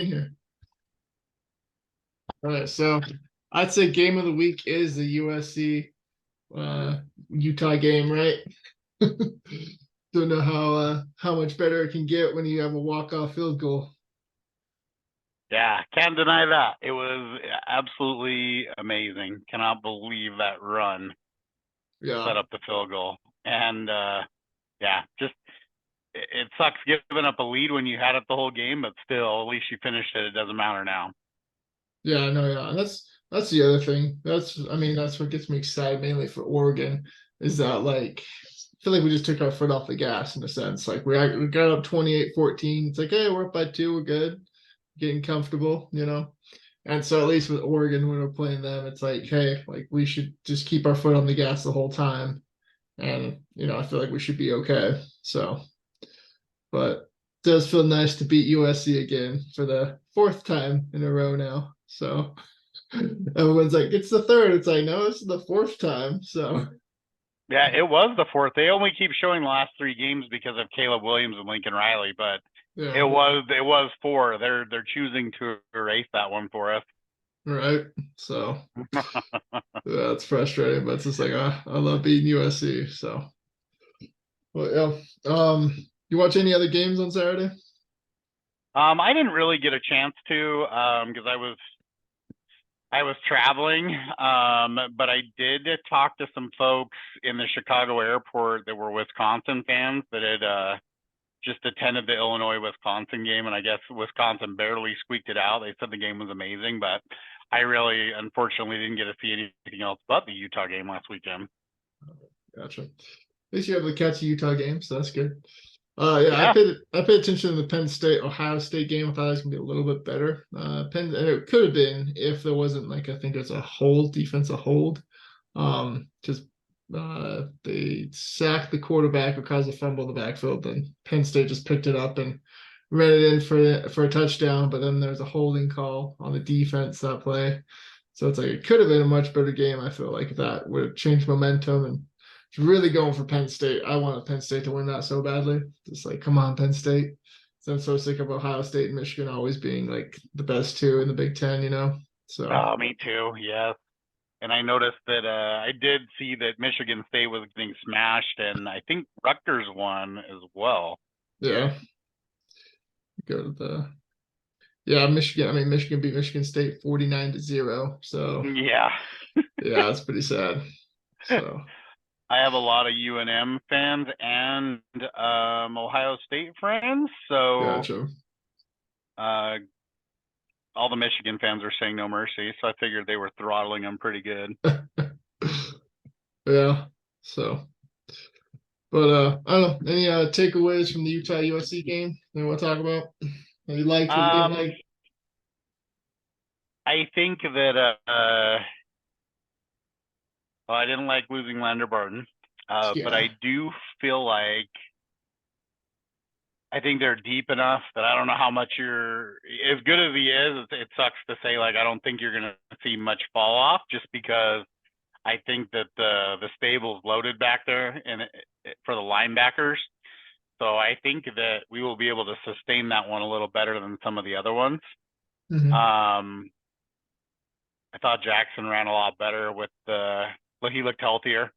here. All right, so I'd say game of the week is the USC Utah game, right? Don't know how much better it can get when you have a walk-off field goal. Yeah, can't deny that. It was absolutely amazing. Cannot believe that run Yeah, set up the field goal. And yeah, just it sucks giving up a lead when you had it the whole game, but still, at least you finished it. It doesn't matter now. yeah, no, yeah. And that's the other thing. That's what gets me excited mainly for Oregon is that like I feel like we just took our foot off the gas in a sense. Like we got up 28-14. It's like, hey, we're up by two, we're good, getting comfortable. And so at least with Oregon when we're playing them, it's like, hey, like we should just keep our foot on the gas the whole time. And I feel like we should be okay. So, but it does feel nice to beat USC again for the fourth time in a row now. So everyone's like, it's the third. It's like, no, it's the fourth time. So Yeah, it was the fourth. They only keep showing the last three games because of Caleb Williams and Lincoln Riley, but it yeah, was four. They're choosing to erase that one for us. right. So yeah, it's frustrating, but it's just like I love beating USC. So, but yeah. You watch any other games on Saturday? I didn't really get a chance to because I was traveling, but I did talk to some folks in the Chicago airport that were Wisconsin fans that had just attended the Illinois Wisconsin game, and I guess Wisconsin barely squeaked it out. They said the game was amazing, but I really, unfortunately, didn't get to see anything else but the Utah game last weekend. Gotcha. At least you have to catch a Utah game, so that's good. Yeah, Yeah, I paid attention to the Penn State Ohio State game. I thought it was gonna be a little bit better. And it could have been if there wasn't like I think it's a hold defensive hold. Just they sacked the quarterback or caused a fumble in the backfield. Then Penn State just picked it up and ran it in for a touchdown. But then there's a holding call on the defense that play. So it's like it could have been a much better game. I feel like if that would have changed momentum and really going for Penn State. I wanted Penn State to win that so badly. Just like, come on, Penn State. So I'm so sick of Ohio State and Michigan always being like the best two in the Big Ten. So oh, me too. Yes. And I noticed that I did see that Michigan State was getting smashed, and I think Rutgers won as well. yeah, go to the yeah, Michigan. I mean, Michigan beat Michigan State 49-0. So Yeah, yeah, it's pretty sad. So I have a lot of UNM fans and Ohio State friends, so gotcha. uh, all the Michigan fans are saying no mercy. So I figured they were throttling them pretty good. Yeah. So but I don't know. Any takeaways from the Utah USC game you want to talk about? What you liked, what you didn't Um, like? I think that well, I didn't like losing Lander Barton, but Yeah. I do feel like I think they're deep enough that I don't know how much you're as good as he is. It sucks to say like I don't think you're gonna see much fall off just because I think that the stable's loaded back there and for the linebackers. So I think that we will be able to sustain that one a little better than some of the other ones. Hmm. Um, I thought Jackson ran a lot better with he looked healthier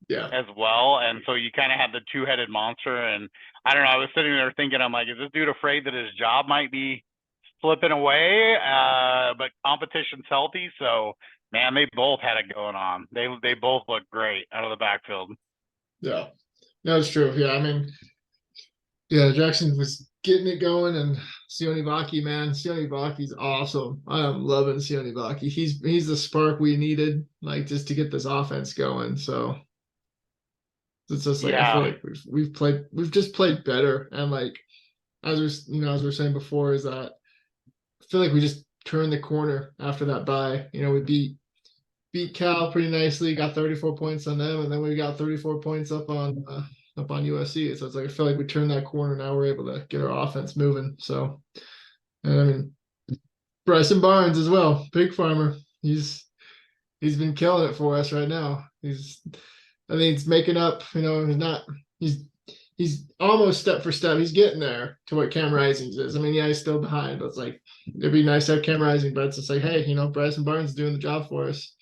Yeah. as well. And so you kind of had the two-headed monster. And I don't know, I was sitting there thinking, I'm like, is this dude afraid that his job might be slipping away? But competition's healthy. So, man, they both had it going on. They both looked great out of the backfield. Yeah. No, it's true. Yeah. I mean, yeah, Jackson was getting it going and Sione Vaki, man. Sione Vaki's awesome. I am loving Sione Vaki. He's the spark we needed, like just to get this offense going. So it's just like I feel Yeah. like we've just played better. And like as we are saying before, is that I feel like we just turned the corner after that bye. We beat Cal pretty nicely, got 34 points on them, and then we got 34 points up on USC. So it's like I feel like we turned that corner. Now we're able to get our offense moving. So, and I mean, Bryson Barnes as well, pig farmer. He's been killing it for us right now. I think he's making up. He's he's almost step for step. He's getting there to what Cam Rising's is. I mean, yeah, he's still behind, but it's like it'd be nice to have Cam Rising, but it's just like, hey, Bryson Barnes is doing the job for us.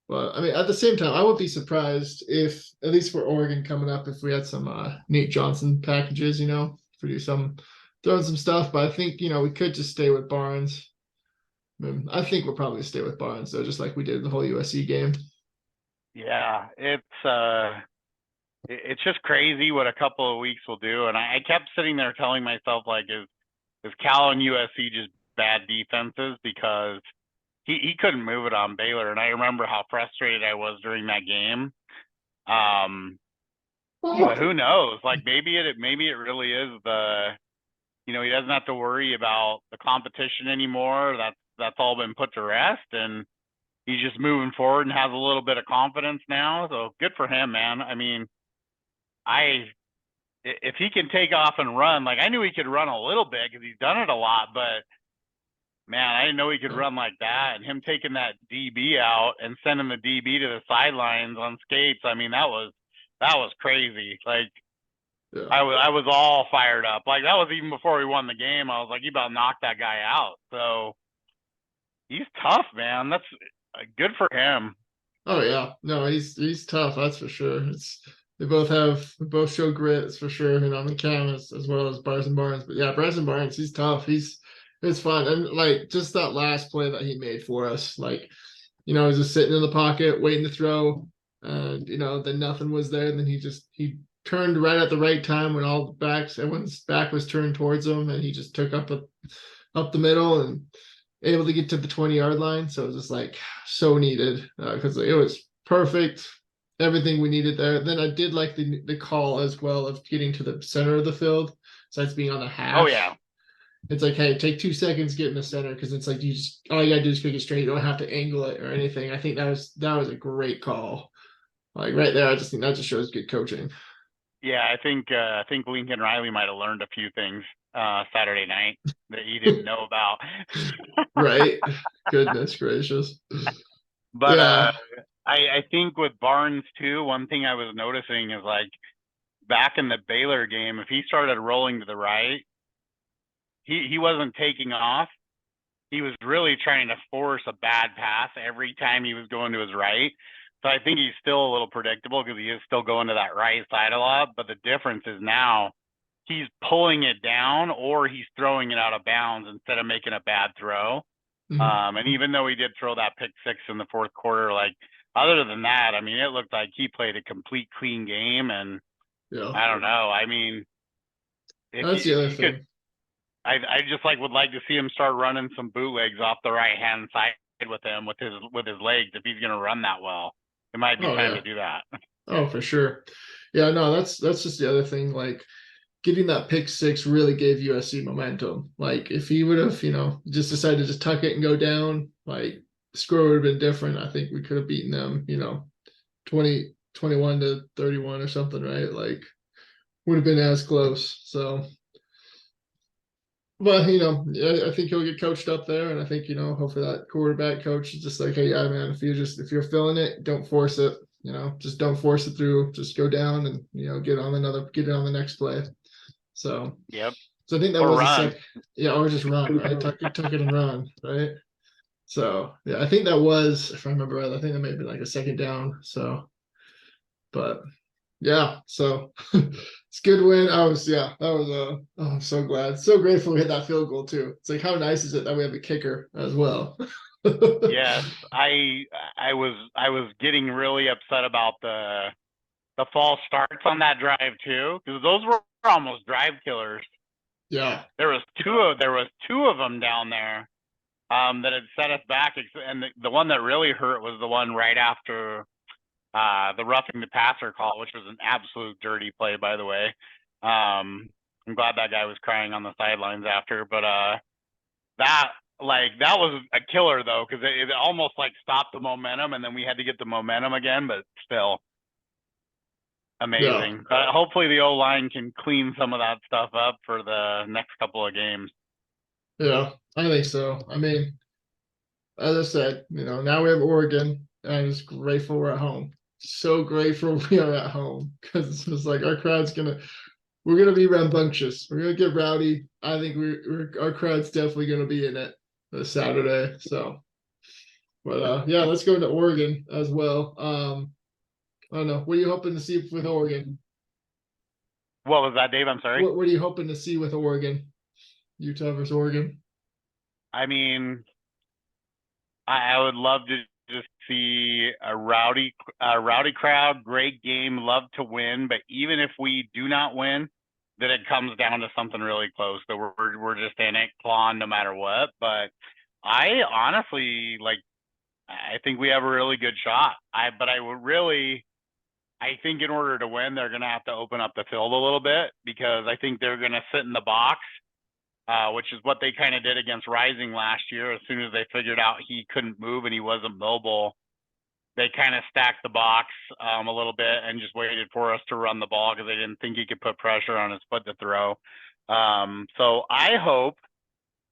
But I mean, at the same time, I would be surprised if, at least for Oregon coming up, if we had some Nate Johnson packages, for do some throwing some stuff. But I think we could just stay with Barnes. I think we'll probably stay with Barnes though, just like we did the whole USC game. Yeah, it's just crazy what a couple of weeks will do. And I kept sitting there telling myself, like, is Cal and USC just bad defenses? Because he couldn't move it on Baylor. And I remember how frustrated I was during that game. But who knows? Like, maybe it really is he doesn't have to worry about the competition anymore. That's all been put to rest, and he's just moving forward and has a little bit of confidence now. So good for him, man. I mean, if he can take off and run, like, I knew he could run a little bit because he's done it a lot, but man, I didn't know he could run like that. And him taking that DB out and sending the DB to the sidelines on skates, I mean, that was crazy. Like, yeah. I was all fired up. Like, that was even before we won the game. I was like, you about to knock that guy out. So he's tough, man. That's good for him. Oh yeah, no, he's tough. That's for sure. They both show grit. It's for sure. On the Cam as well as Bryson Barnes. But yeah, Bryson Barnes, he's tough. It's fun. And like just that last play that he made for us, like, he's just sitting in the pocket waiting to throw, and then nothing was there. And then he turned right at the right time when everyone's back was turned towards him, and he just took up the middle and able to get to the 20-yard line. So it was just like so needed because it was perfect. Everything we needed there. Then I did like the call as well of getting to the center of the field. Besides being on the hash. Oh yeah. It's like, hey, take 2 seconds, get in the center, because it's like all you gotta do is kick it straight. You don't have to angle it or anything. I think that was a great call. Like right there, I just think that just shows good coaching. Yeah, I think Lincoln Riley might have learned a few things Saturday night that he didn't know about. Right. Goodness gracious. But yeah. I think with Barnes too, one thing I was noticing is, like, back in the Baylor game, if he started rolling to the right, he wasn't taking off. He was really trying to force a bad pass every time he was going to his right. So I think he's still a little predictable because he is still going to that right side a lot. But the difference is now he's pulling it down or he's throwing it out of bounds instead of making a bad throw. Mm-hmm. And even though he did throw that pick six in the fourth quarter, like, other than that, I mean, it looked like he played a complete clean game. And yeah. I don't know. I mean, that's the other thing. I just would like to see him start running some bootlegs off the right hand side with him with his legs if he's going to run that well. It might be time to do that. Oh, for sure. Yeah, no, that's just the other thing. Like, getting that pick six really gave USC momentum. Like, if he would have, just decided to just tuck it and go down, like, the score would have been different. I think we could have beaten them, 21 to 31 or something, right? Like, would have been as close. So, but I think he'll get coached up there, and I think hopefully that quarterback coach is just like, hey, yeah, man, if you're feeling it, don't force it. Just don't force it through. Just go down and get on the next play. So yep. So I think that or was run. Or just run, right? tuck it and run, right? So yeah, I think that was, if I remember right, I think that may have been like a second down. So, but yeah, so it's a good win. I'm so glad, so grateful we hit that field goal too. It's like, how nice is it that we have a kicker as well? Yes, I was getting really upset about the false starts on that drive too, because those were almost drive killers. Yeah, there was two of them down there that had set us back, and the one that really hurt was the one right after the roughing the passer call, which was an absolute dirty play, by the way. I'm glad that guy was crying on the sidelines after, but that was a killer though, because it almost stopped the momentum, and then we had to get the momentum again, but still amazing. Yeah. But hopefully the O-line can clean some of that stuff up for the next couple of games. Yeah, I think so. I mean, as I said, now we have Oregon, and I'm just grateful we're at home. So grateful we are at home, because it's just like our crowd's gonna we're gonna be rambunctious. We're gonna get rowdy. I think our crowd's definitely gonna be in it this Saturday. So, but yeah, let's go to Oregon as well. I don't know. What are you hoping to see with Oregon? What was that, Dave? I'm sorry. What are you hoping to see with Oregon? Utah versus Oregon. I mean, I would love to just see a rowdy crowd, great game, love to win. But even if we do not win, that it comes down to something really close. That we're just in it, clawing no matter what. But I honestly like. I think we have a really good shot. But I would really. I think in order to win, they're going to have to open up the field a little bit because I think they're going to sit in the box, which is what they kind of did against Rising last year. As soon as they figured out he couldn't move and he wasn't mobile, they kind of stacked the box a little bit and just waited for us to run the ball because they didn't think he could put pressure on his foot to throw. So I hope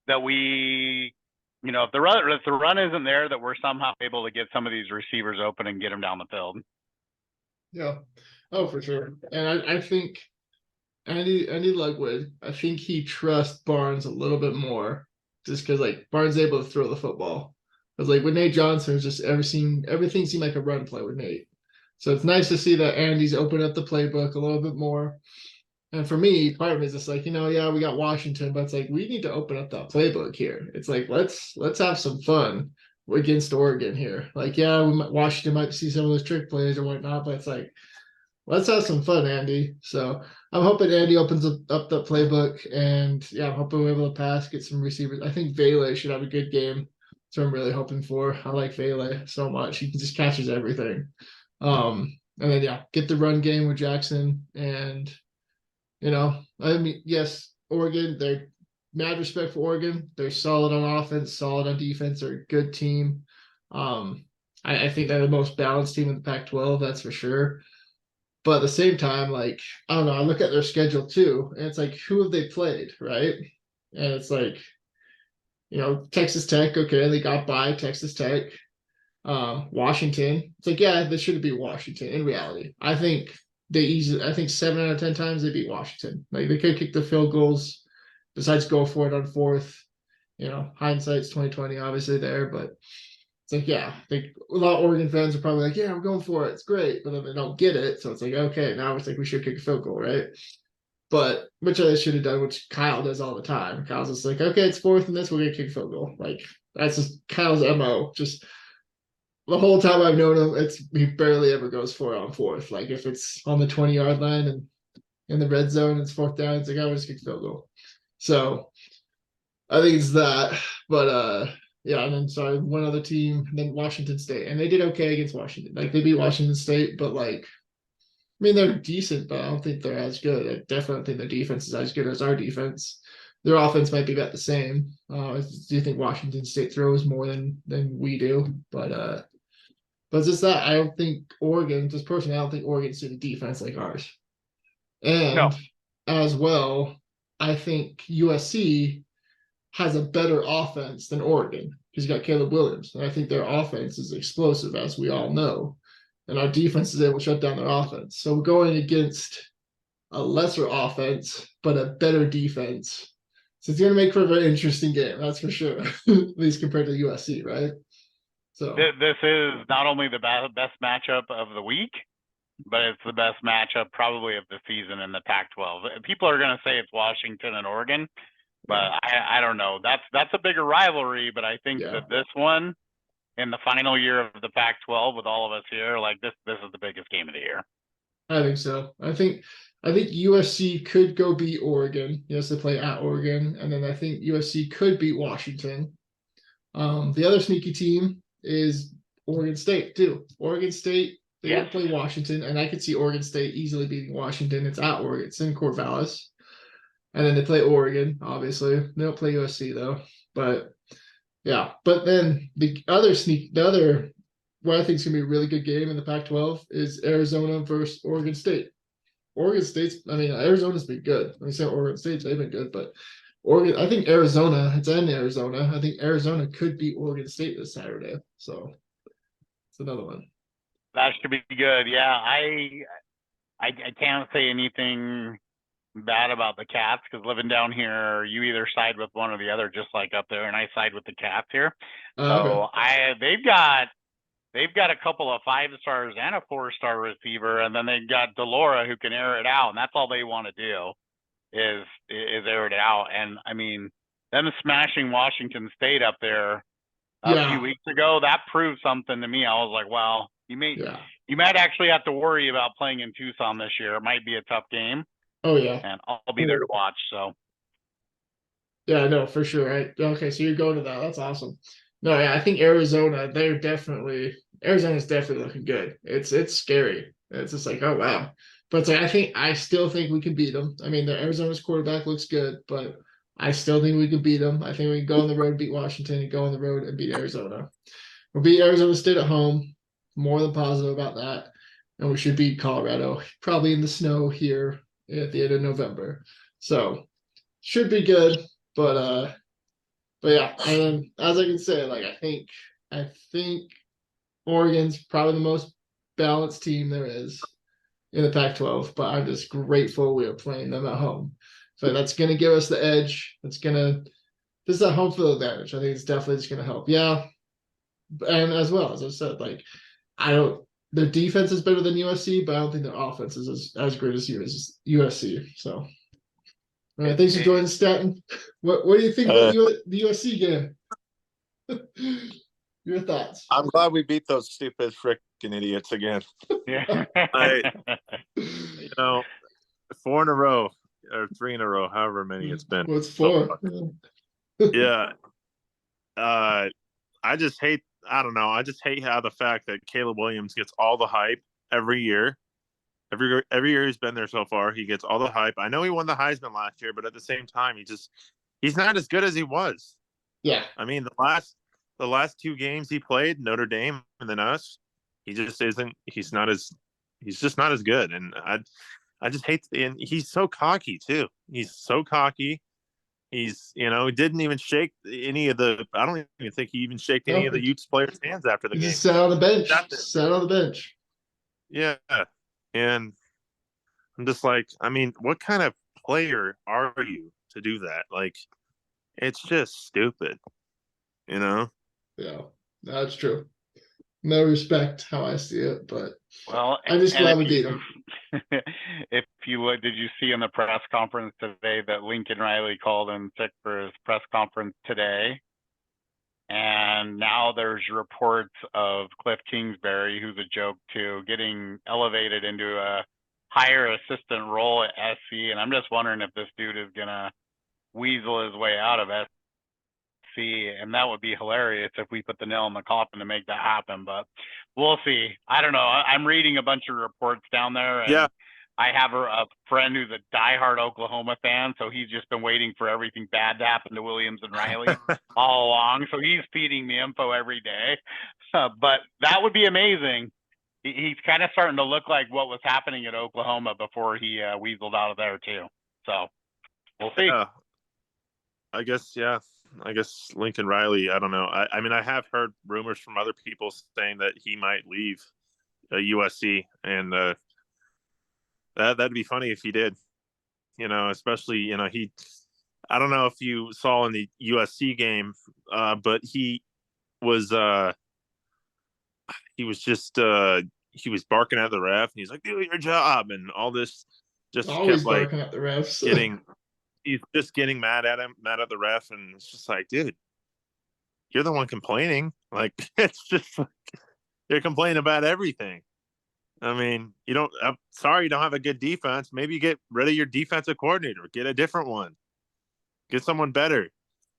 that we, if the run isn't there, that we're somehow able to get some of these receivers open and get them down the field. Yeah. Oh, for sure. And I think Andy Ludwig, I think he trusts Barnes a little bit more just because like Barnes is able to throw the football. Because like with Nate Johnson, it's just everything seemed like a run play with Nate. So it's nice to see that Andy's opened up the playbook a little bit more. And for me, part of it is just like, yeah, we got Washington, but it's like we need to open up that playbook here. It's like let's have some fun against Oregon here. Like, yeah, Washington might see some of those trick plays or whatnot, but it's like let's have some fun, Andy. So I'm hoping Andy opens up the playbook, and yeah, I'm hoping we're able to pass, get some receivers. I think Vele should have a good game. That's what I'm really hoping for. I like Vele so much. He just catches everything. And then yeah, get the run game with Jackson, and I mean, yes, Oregon. They're mad respect for Oregon. They're solid on offense, solid on defense. They're a good team. I think they're the most balanced team in the Pac-12. That's for sure. But at the same time, like, I don't know, I look at their schedule too, and it's like, who have they played, right? And it's like, Texas Tech, okay, they got by Texas Tech. Washington, it's like, yeah, they should be Washington in reality. I think 7 out of 10 times they beat Washington. Like, they could kick the field goals, besides go for it on fourth. Hindsight's 2020, obviously there, but it's like, yeah, I think a lot of Oregon fans are probably like, yeah, I'm going for it. It's great. But then they don't get it. So it's like, okay, now it's like we should kick a field goal, right? But which they should have done, which Kyle does all the time. Kyle's just like, okay, it's fourth and this, we're going to kick a field goal. Like, that's just Kyle's MO. Just the whole time I've known him, he barely ever goes for it on fourth. Like, if it's on the 20-yard line and in the red zone, it's fourth down, it's like, I just kick a field goal. So I think it's that. But yeah, and then sorry, one other team, and then Washington State, and they did okay against Washington. Like, they beat Washington State, but like, I mean, they're decent, but I don't think they're as good. I definitely don't think their defense is as good as our defense. Their offense might be about the same. Do you think Washington State throws more than we do? But it's just that I don't think Oregon, just personally, I don't think Oregon's doing defense like ours. And No. as well, I think USC has a better offense than Oregon. He's got Caleb Williams, and I think their offense is explosive, as we all know. And our defense is able to shut down their offense. So we're going against a lesser offense, but a better defense. So it's going to make for a very interesting game, that's for sure. At least compared to USC, right? So this is not only the best matchup of the week, but it's the best matchup probably of the season in the Pac-12. People are going to say it's Washington and Oregon, but I don't know. That's a bigger rivalry, but I think that this one in the final year of the Pac-12 with all of us here, like this is the biggest game of the year. I think so. I think USC could go beat Oregon. Yes, they play at Oregon, and then I think USC could beat Washington. The other sneaky team is Oregon State too. Oregon State, they don't play Washington, and I could see Oregon State easily beating Washington. It's at Oregon. It's in Corvallis. And then they play Oregon, obviously. They don't play USC though. But yeah. But then what I think is gonna be a really good game in the Pac-12 is Arizona versus Oregon State. Arizona's been good. I say Oregon State, they've been good, but Oregon, I think Arizona, it's in Arizona. I think Arizona could beat Oregon State this Saturday. So it's another one. That should be good. Yeah, I can't say anything bad about the Cats because living down here, you either side with one or the other, just like up there, and I side with the Cats here. Okay. So they've got a couple of 5-stars and a 4-star receiver, and then they've got Delora who can air it out, and that's all they want to do is air it out. And I mean, them smashing Washington State up there a few Yeah. weeks ago, that proved something to me. I was like, well, you might actually have to worry about playing in Tucson this year. It might be a tough game, Oh yeah. and I'll be there to watch. So Yeah, no, for sure. Right. Okay, so you're going to that. That's awesome. No, yeah, I think Arizona's definitely looking good. It's scary. It's just like, oh wow. But it's like, I still think we can beat them. I mean, the Arizona's quarterback looks good, but I still think we can beat them. I think we can go on the road and beat Washington and go on the road and beat Arizona. We'll beat Arizona State at home. More than positive about that. And we should beat Colorado, probably in the snow here at the end of November. So should be good. But yeah, and as I can say, like I think Oregon's probably the most balanced team there is in the Pac-12, but I'm just grateful we are playing them at home. So that's gonna give us the edge. This is a home field advantage. I think it's definitely just gonna help. Yeah. And as well, as I said, like I don't their defense is better than USC, but I don't think their offense is as great as USC. So all right, thanks for joining, Stanton. What do you think about the USC game? Your thoughts? I'm glad we beat those stupid freaking idiots again. yeah, 4 in a row or 3 in a row, however many it's been. What's 4? Yeah. I just hate. I don't know. I just hate how the fact that Caleb Williams gets all the hype every year. Every year he's been there so far, he gets all the hype. I know he won the Heisman last year, but at the same time, he's not as good as he was. Yeah. I mean, the last 2 games he played, Notre Dame and then us, he just isn't. He's just not as good. And I just hate. And he's so cocky too. He's so cocky. He's, he didn't even shake any of the. I don't even think he even shook any of the Utes players' hands after the game. He just sat on the bench. Sat on the bench. Yeah, and I'm just like, I mean, what kind of player are you to do that? Like, it's just stupid, Yeah, that's true. No respect, how I see it, but well, I'm just glad we beat him. If you would, did you see in the press conference today that Lincoln Riley called in sick for his press conference today? And now there's reports of Cliff Kingsbury, who's a joke too, getting elevated into a higher assistant role at SC. And I'm just wondering if this dude is going to weasel his way out of SC. And that would be hilarious if we put the nail in the coffin to make that happen. But we'll see. I don't know. I'm reading a bunch of reports down there. And Yeah. I have a friend who's a diehard Oklahoma fan, so he's just been waiting for everything bad to happen to Williams and Riley all along. So he's feeding me info every day. But that would be amazing. He's kind of starting to look like what was happening at Oklahoma before he weaseled out of there too. So we'll see. Yeah. I guess Lincoln Riley, I don't know. I mean, I have heard rumors from other people saying that he might leave USC, and that'd be funny if he did. Especially, I don't know if you saw in the USC game, but he was just he was barking at the ref, and he's like, "Do your job," and all this just always kept, like, barking at the refs. he's just getting mad at the ref, and it's just like, dude, you're the one complaining. Like, it's just like, you're complaining about everything. I mean, I'm sorry you don't have a good defense. Maybe you get rid of your defensive coordinator, get a different one, get someone better.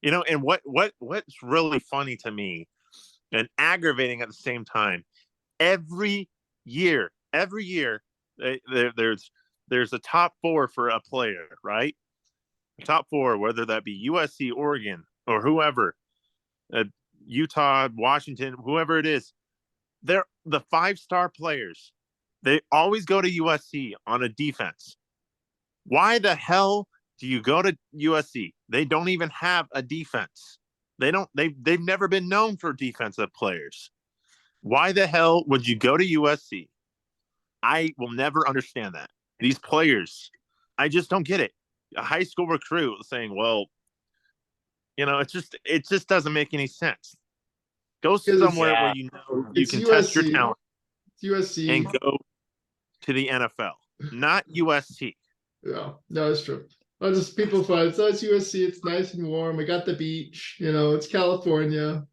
And what's really funny to me and aggravating at the same time, every year, there's a top 4 for a player, right? Top 4, whether that be USC, Oregon, or whoever, Utah, Washington, whoever it is, they're the 5-star players. They always go to USC on a defense. Why the hell do you go to USC? They don't even have a defense. They've never been known for defensive players. Why the hell would you go to USC? I will never understand that. These players I just don't get it. A high school recruit saying, well, it just doesn't make any sense. Go Because somewhere where Yeah. you know you it's can test your USC. talent It's USC. and go to the NFL, not USC. Yeah, no, it's true. I just people find it's USC. It's nice and warm. I got the beach. It's California.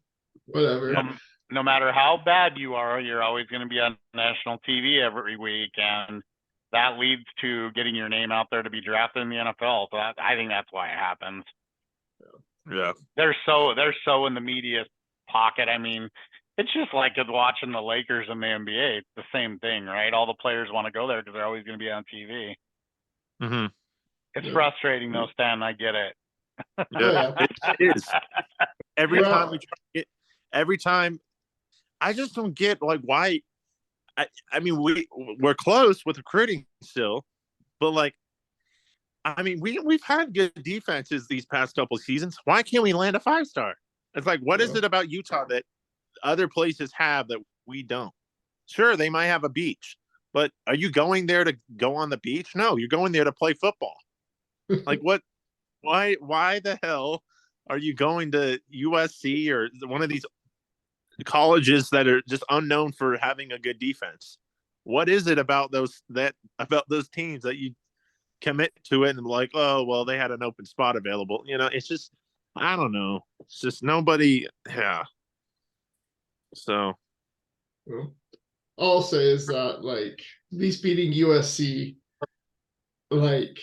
Whatever. Yeah. No matter how bad you are, you're always going to be on national TV every week, and that leads to getting your name out there to be drafted in the NFL. So I think that's why it happens. Yeah. They're so in the media pocket. I mean, it's just like watching the Lakers in the NBA. It's the same thing, right? All the players want to go there because they're always going to be on TV. Mm-hmm. It's Yeah. frustrating though, Stan. I get it. Yeah. It is. Every Well- time we try to get, every time, I just don't get like why. I mean, we're close with recruiting still, but like, I mean, we've had good defenses these past couple of seasons. Why can't we land a 5-star? It's like, what is Yeah. it about Utah that other places have that we don't? Sure, they might have a beach, but are you going there to go on the beach? No, you're going there to play football. Like what? Why the hell are you going to USC or one of these colleges that are just unknown for having a good defense? What is it about those teams that you commit to it and like, oh well, they had an open spot available? It's just, I don't know. It's just nobody. Yeah. So Well, all I'll say is that like at least beating USC, like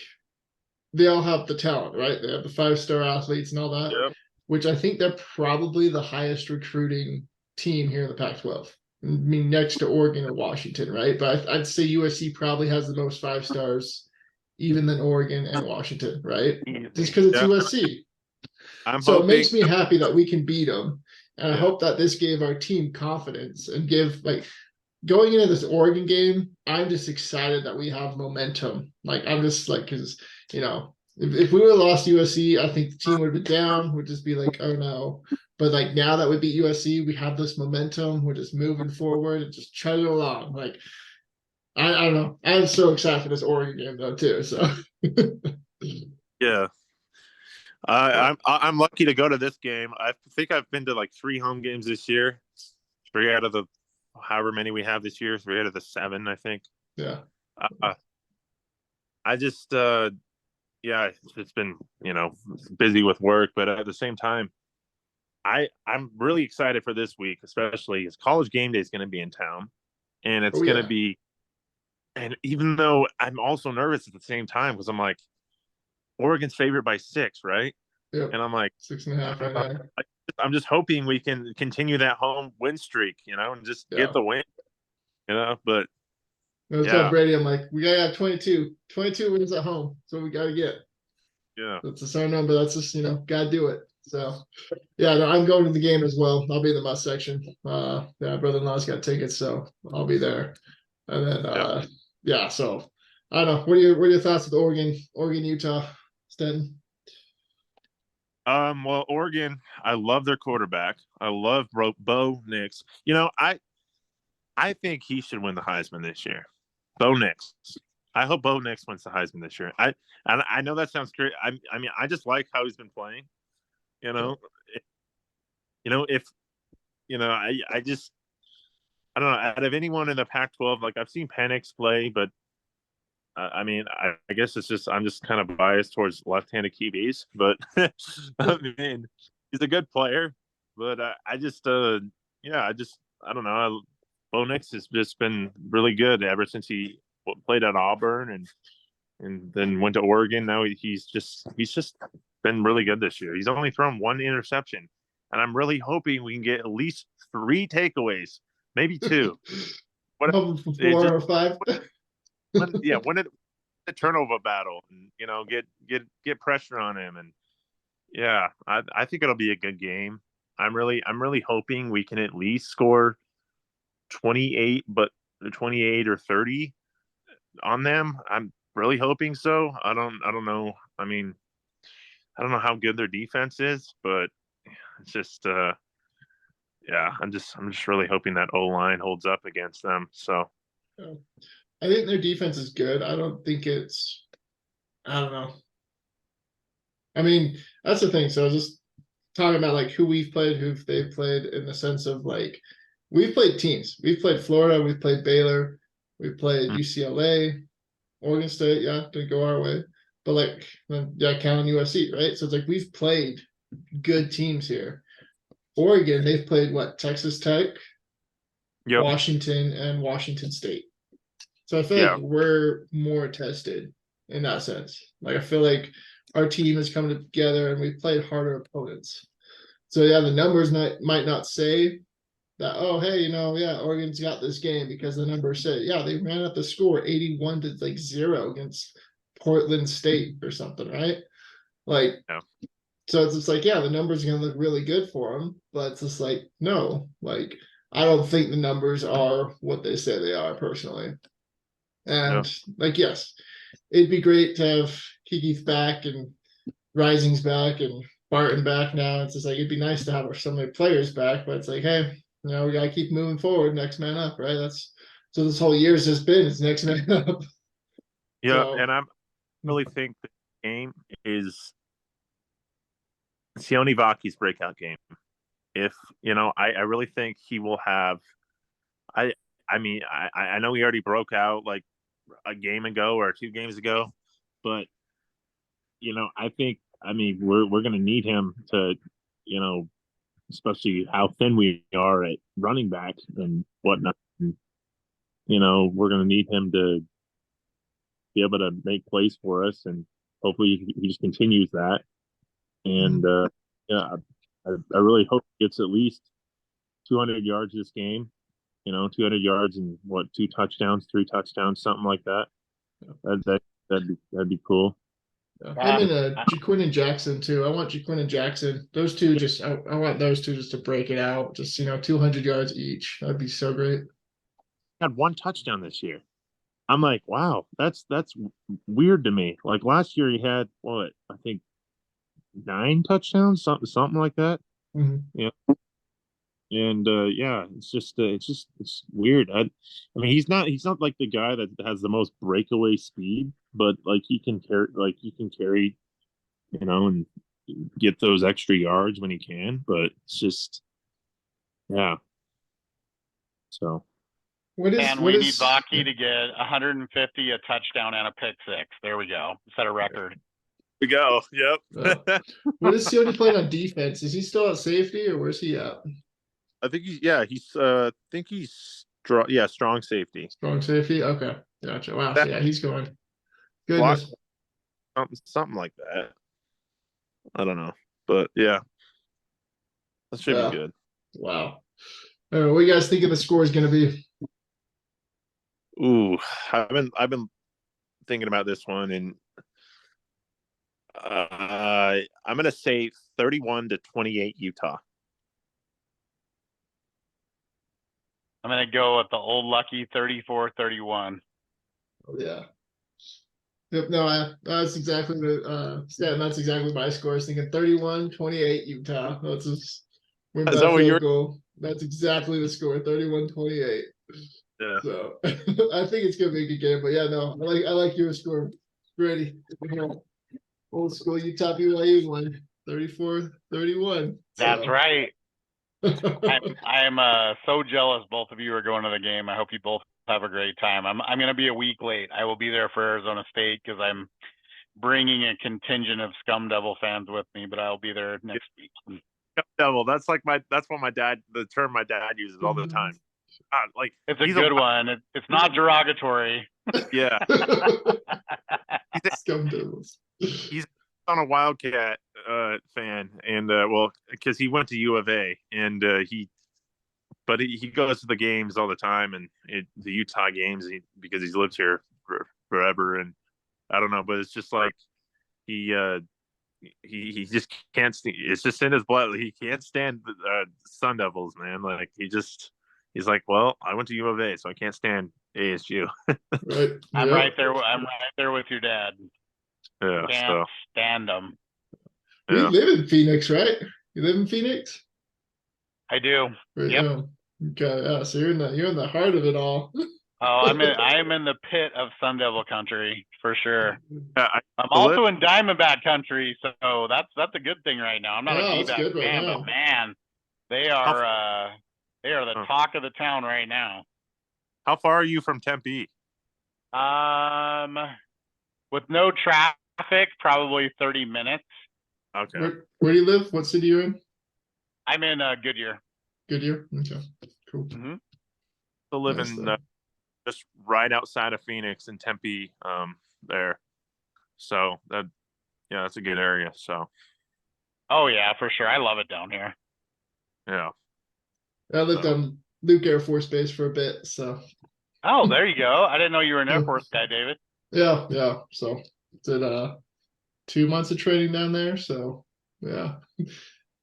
they all have the talent, right? They have the 5-star athletes and all that, Yep. which I think they're probably the highest recruiting team here in the Pac-12. I mean, next to Oregon or Washington, right? But I'd say USC probably has the most 5-stars, even than Oregon and Washington, right? Just because it's Yeah. USC. I'm So hoping. it makes me happy that we can beat them. And I Yeah. hope that this gave our team confidence and give like going into this Oregon game, I'm just excited that we have momentum. Like I'm just like, because if we would have lost USC, I think the team would have been down, would just be like, oh no. But like now that we beat USC, we have this momentum. We're just moving forward and just chugging along. Like I don't know. I'm so excited for this Oregon game though too. So Yeah. I'm lucky to go to this game. I think I've been to like 3 home games this year. 3 out of the however many we have this year. 3 out of the 7, I think. yeah. I just yeah, it's been busy with work, but at the same time, I'm really excited for this week, especially as College Game Day is going to be in town, and it's going to be. And even though I'm also nervous at the same time because I'm like, Oregon's favored by 6, right? Yep. And I'm like 6.5 right now. I'm just hoping we can continue that home win streak, and just get the win, But I was telling Brady, I'm like, we gotta have 22 wins at home. That's what we gotta get. yeah, That's just our number. That's just gotta do it. So yeah, no, I'm going to the game as well. I'll be in the must section. Yeah, brother-in-law's got tickets, so I'll be there. And then yeah, so I don't know. What are your thoughts with Oregon, Utah, Stenton? Well, Oregon, I love their quarterback. I love Bo Nix. I think he should win the Heisman this year. Bo Nix. I hope Bo Nix wins the Heisman this year. I know that sounds great. I mean, I just like how he's been playing. If I just I don't know. Out of anyone in the Pac-12, like I've seen Penix play, but I mean, I guess it's just I'm just kind of biased towards left-handed QBs. But I mean, he's a good player. But I don't know. Bo Nix has just been really good ever since he played at Auburn and then went to Oregon. Now he's just been really good this year. He's only thrown 1 interception, and I'm really hoping we can get at least 3 takeaways, maybe 2. What, 4 or 5? Win it a turnover battle, and get pressure on him, and yeah, I think it'll be a good game. I'm really hoping we can at least score 28, but 28 or 30 on them. I'm really hoping so. I don't know. I mean, I don't know how good their defense is, but it's just yeah, I'm just really hoping that O-line holds up against them. So I think their defense is good. I don't think it's I don't know. I mean, that's the thing. So just talking about like who we've played, who they've played, in the sense of like we've played teams. We've played Florida, we've played Baylor, we've played Mm. UCLA, Oregon State. Yeah, didn't go our way, but like yeah, counting USC, right? So it's like we've played good teams here. Oregon, they've played what? Texas Tech, Yep. Washington, and Washington State. So I feel Yeah. like we're more tested in that sense. Like I feel like our team has come together and we've played harder opponents. So yeah, the numbers might not say that, oh hey, yeah, Oregon's got this game, because the numbers say, yeah, they ran up the score 81 to like 0 against Portland State or something, right? Like Yeah. so it's just like, yeah, the numbers are gonna look really good for them, but it's just like, no, like I don't think the numbers are what they say they are personally. And like, yes, it'd be great to have Kiki's back and Rising's back and Barton back now. It's just like it'd be nice to have some of the players back, but it's like, hey, we gotta keep moving forward, next man up, right? That's so this whole year's just been, it's next man up. Yeah, So and I really think the game is Sione Vaki's breakout game. If I really think he will have. I mean, I know he already broke out like a game ago or 2 games ago, but I think we're gonna need him to, especially how thin we are at running back and whatnot. And, we're gonna need him to be able to make plays for us, and hopefully he just continues that. And yeah, I really hope he gets at least 200 yards this game. 200 yards and what, 2 touchdowns, 3 touchdowns, something like that. That'd be cool. him Yeah. and Jaquin and Jackson too. I want Jaquin and Jackson. Those two I want those two just to break it out. Just 200 yards each. That'd be so great. Had 1 touchdown this year. I'm like, wow, that's weird to me. Like last year he had what, I think 9 touchdowns, something like that. Mhm. Yeah. And yeah, it's weird. I mean, he's not like the guy that has the most breakaway speed, but like he can carry, and get those extra yards when he can. But it's just, yeah. So And we need Vaki to get 150, a touchdown, and a pick six. There we go. Set a record. we go. Yep. What is Sione playing on defense? Is he still at safety, or where's he at? I think he's strong safety. Strong safety. Okay, gotcha. Wow. So yeah, he's going. Block, Goodness. something like that. I don't know, but yeah, that should be good. Wow. What do you guys think the score is going to be? Ooh, I've been thinking about this one, and I'm gonna say 31-28 Utah. I'm going to go with the old lucky 34-31. Oh, yeah. Yep, no, that's exactly that's exactly my score. I was thinking 31-28 Utah. That's just win by field goal. That's exactly the score, 31-28. Yeah. So I think it's gonna be a good game. But yeah, no, I like your score. Ready. Old school Utah BYU won 34-31. That's right. I'm so jealous both of you are going to the game. I hope you both have a great time. I'm going to be a week late. I will be there for Arizona State because I'm bringing a contingent of Scum Devil fans with me, but I'll be there next week. Scum Devil. That's what the term my dad uses all the time. Like it's a good one. It's not derogatory. Yeah. Scum Devils. He's on a Wildcat fan, and because he went to U of A, and he goes to the games all the time, and the Utah games because he's lived here forever, and I don't know, but it's just like he just can't. It's just in his blood. He can't stand Sun Devils, man. Like he's like, well, I went to U of A, so I can't stand ASU. Right. I'm right there. I'm right there with your dad. Yeah, can't stand them. You live in Phoenix, right? You live in Phoenix? I do. Right, yep. Okay. Yeah. So you're in the heart of it all. Oh, I am in the pit of Sun Devil country for sure. I I'm to live- also in Diamondback country, so that's a good thing right now. I'm not Yeah, a that's D-back good right fan, now. but man, they are the Huh. talk of the town right now. How far are you from Tempe? Um, with no traffic, probably 30 minutes. Okay. Where do you live? What city you in? I'm in Goodyear. Goodyear. Okay, cool. Hmm. To live Nice, in though. just right outside of Phoenix in Tempe, there. So that, yeah, that's a good area. So Oh yeah, for sure. I love it down here. yeah. I lived So- on Luke Air Force Base for a bit, so Oh, there you go. I didn't know you were an Air Force guy, David. yeah. So did 2 months of training down there. So yeah, it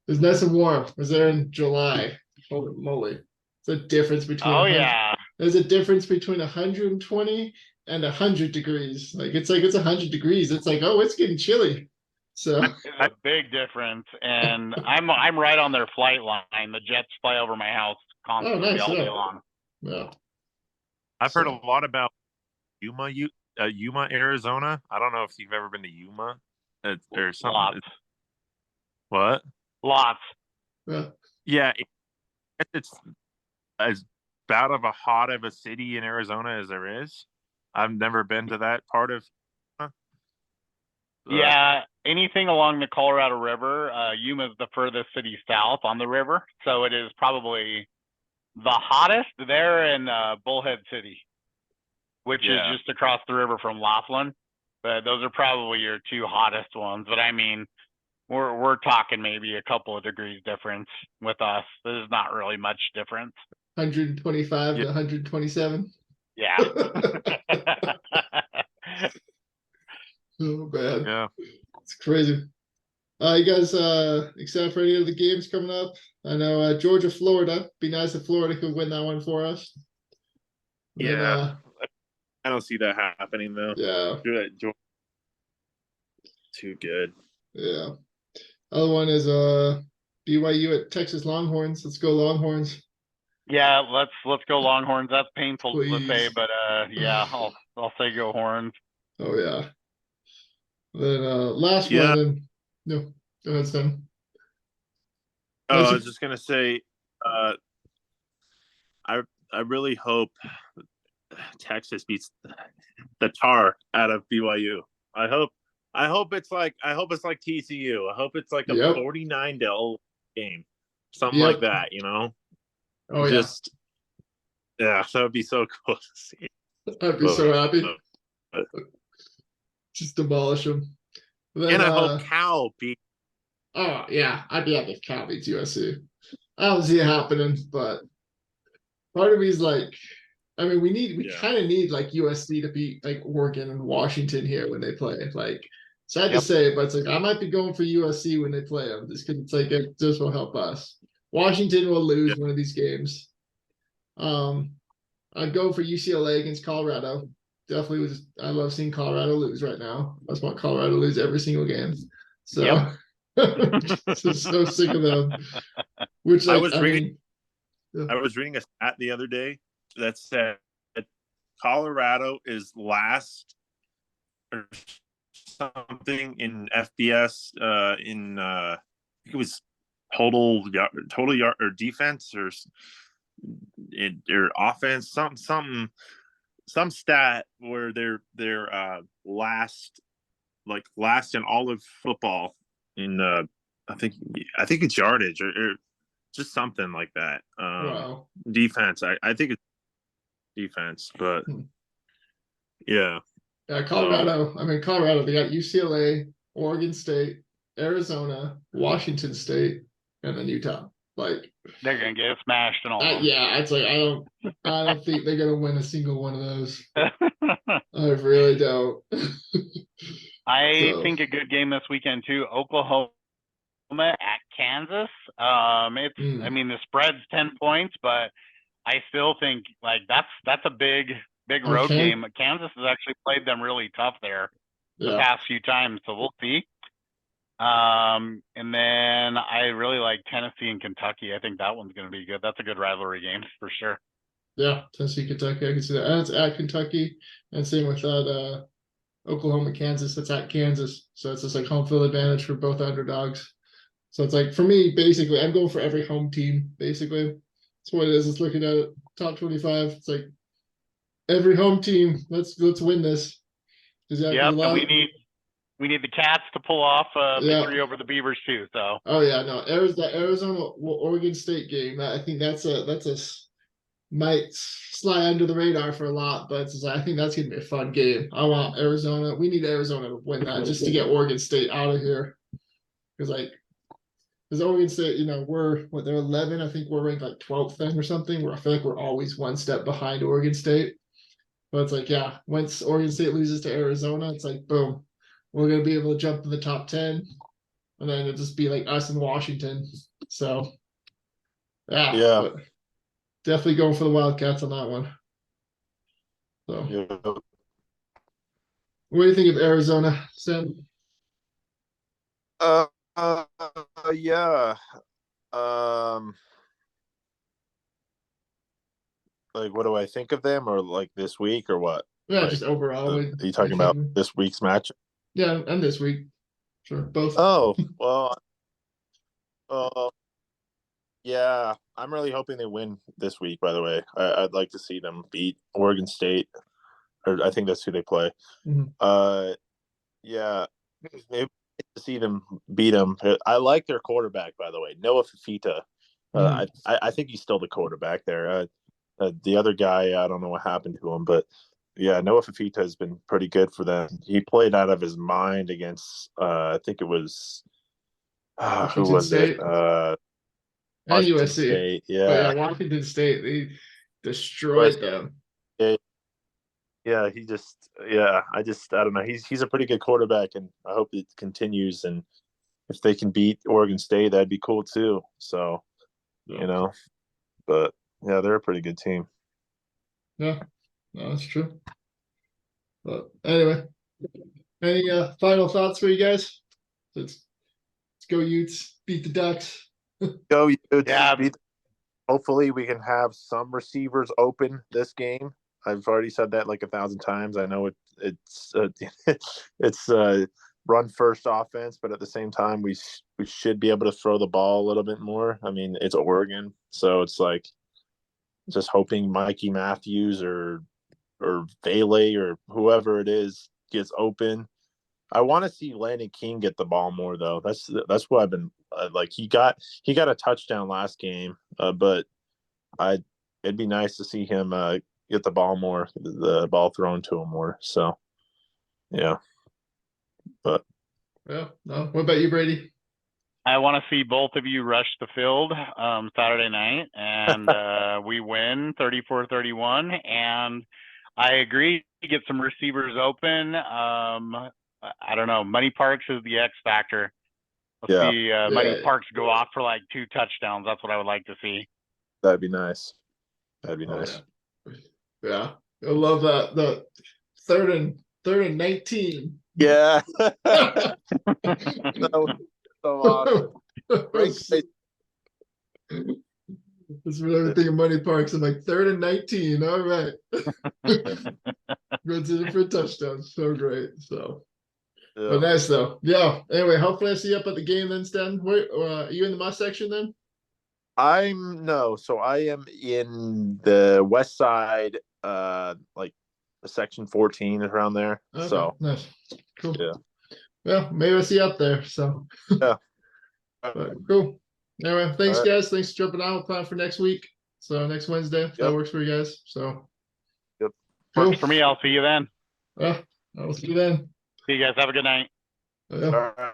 was nice and warm. I was there in July. Holy moly! It's a difference between Oh 100 yeah. There's a difference between 120 and 100 degrees. Like it's 100 degrees. It's like, oh, it's getting chilly. So It's a big difference, and I'm right on their flight line. The jets fly over my house constantly nice, all day yeah. long. yeah. I've heard a So- lot about Yuma, Arizona. I don't know if you've ever been to Yuma or something. Lots, What? lots. yeah. Yeah, it's as bad of a hot of a city in Arizona as there is. I've never been to that part of. Yeah, anything along the Colorado River. Yuma is the furthest city south on the river, so it is probably the hottest there in Bullhead City, which is Yeah. just across the river from Laughlin. But those are probably your two hottest ones. But I mean, we're talking maybe a couple of degrees difference with us. There's not really much difference. 125 Yeah. to 127. Yeah. Oh man, Yeah. it's crazy. You guys excited for any of the games coming up? I know Georgia, Florida. Be nice if Florida could win that one for us. Then, Yeah. I don't see that happening though. yeah, Too good. yeah. Other one is BYU at Texas Longhorns. Let's go Longhorns. Yeah, let's go Longhorns. That's painful to say, Please. but yeah, I'll say go Horns. Oh yeah. Then last Yeah. one. And, no, go ahead, Stan. Oh, Nice. I was just gonna say, I really hope Texas beats the tar out of BYU. I hope it's like TCU. I hope it's like a Yep. 49-0 game, something Yep. like that. You know, Oh just yeah, that would be so cool to see. yeah. I'd be so happy. Uh, Just demolish them. Then, And I hope Cal beat. oh yeah, I'd be happy if Cal beats USC. I don't see it happening, but part of me is like, I mean, we Yeah. kind of need like USC to beat like Oregon and Washington here when they play. Like, sad to Yep. say, but it's like I might be going for USC when they play them, just because it's like it just will help us. Washington will lose one of these games. I'd go for UCLA against Colorado. Definitely was. I love seeing Colorado lose right now. I just want Colorado to lose every single game. So, so sick of them. Which like, was reading. mean, I was reading a stat the other day that said Colorado is last or something in FBS I think it was total yard or defense or offense, some stat where they're last in all of football in I think it's yardage or just something like that. wow. Defense. I think it's defense, but Hmm. yeah. Yeah, Colorado. I mean, Colorado. They got UCLA, Oregon State, Arizona, Washington State, and then Utah. Like, They're gonna get smashed and all. yeah, it's like I don't think they're gonna win a single one of those. I really don't. I So- think a good game this weekend too. Oklahoma at Kansas. It's Mm. I mean the spread's 10 points, but I still think like that's a big road Okay. game. Kansas has actually played them really tough there the Yeah, past few times, so we'll see. And then I really like Tennessee and Kentucky. I think that one's going to be good. That's a good rivalry game for sure. Yeah, Tennessee, Kentucky, I can see that. And it's at Kentucky, and same with that Oklahoma, Kansas. It's at Kansas, so it's just like home field advantage for both underdogs. So it's like for me, basically, I'm going for every home team. Basically, that's what it is. It's looking at it, top 25. It's like every home team. Let's win this. Yep, and we need the Cats to pull off a Yeah. victory over the Beavers too. So Oh yeah, no, Arizona Oregon State game. I think that's might slide under the radar for a lot, but I think that's gonna be a fun game. I want Arizona. We need Arizona to win that just to get Oregon State out of here. Because Oregon State, they're 11. I think we're ranked like 12th then or something. Where I feel like we're always one step behind Oregon State. But it's like, yeah, once Oregon State loses to Arizona, it's like boom, we're gonna be able to jump in the top 10, and then it'll just be like us in Washington. So Yeah. but definitely going for the Wildcats on that one. So Yeah. what do you think of Arizona, Sam? Uh, yeah. Um, like, what do I think of them, or like this week, or what? Yeah, Like, just overall. are you talking about this week's match? Yeah, and this week. Sure, both. Oh, well, yeah, I'm really hoping they win this week, by the way. I'd like to see them beat Oregon State, or I think that's who they play. Mhm. Yeah, maybe to see them beat them. I like their quarterback, by the way, Noah Fifita. I think he's still the quarterback there. The other guy, I don't know what happened to him, but yeah, Noah Fifita has been pretty good for them. He played out of his mind against, I think it was, who Washington was State. it? And Washington USC. State. But Yeah. Washington State, they destroyed them. Yeah, I don't know. He's a pretty good quarterback, and I hope it continues. And if they can beat Oregon State, that'd be cool too. So, but yeah, they're a pretty good team. Yeah, no, that's true. But anyway, any final thoughts for you guys? Let's go Utes, beat the Ducks. Go Utes! Yeah. Hopefully, we can have some receivers open this game. I've already said that like 1,000 times. I know it's run first offense, but at the same time, we should be able to throw the ball a little bit more. I mean, it's Oregon, so it's like just hoping Mikey Matthews or Vele or whoever it is gets open. I want to see Landon King get the ball more though. That's what I've been like. He got a touchdown last game, but it'd be nice to see him get the ball more, the ball thrown to him more. So, yeah. But Yeah, no. What about you, Brady? I want to see both of you rush the field Saturday night, and we win 34-31. And I agree to get some receivers open. I don't know. Money Parks is the X factor. Let's see Money Parks go off for like 2 touchdowns. That's what I would like to see. that'd be nice. That'd be nice. Yeah, I love that. The third and 19. Yeah. So awesome. Great. That's what everything in Money Parks. I'm like 3rd and 19. All right. Runs it in for a touchdown. So great. So, but nice though. Yeah. Anyway, hopefully I see you up at the game then, Stan. Where are you in the must section then? So I am in the west side, like section 14 around there. Okay, so nice. Cool. Yeah. Well, maybe I see you up there. So Yeah. But cool. Anyway, thanks All right. guys. Thanks for jumping on. We'll plan for next week. So next Wednesday, if that works for you guys. So Yep. cool. Works for me. I'll see you then. Yeah, I will see you then. See you guys. Have a good night. Yeah. All right.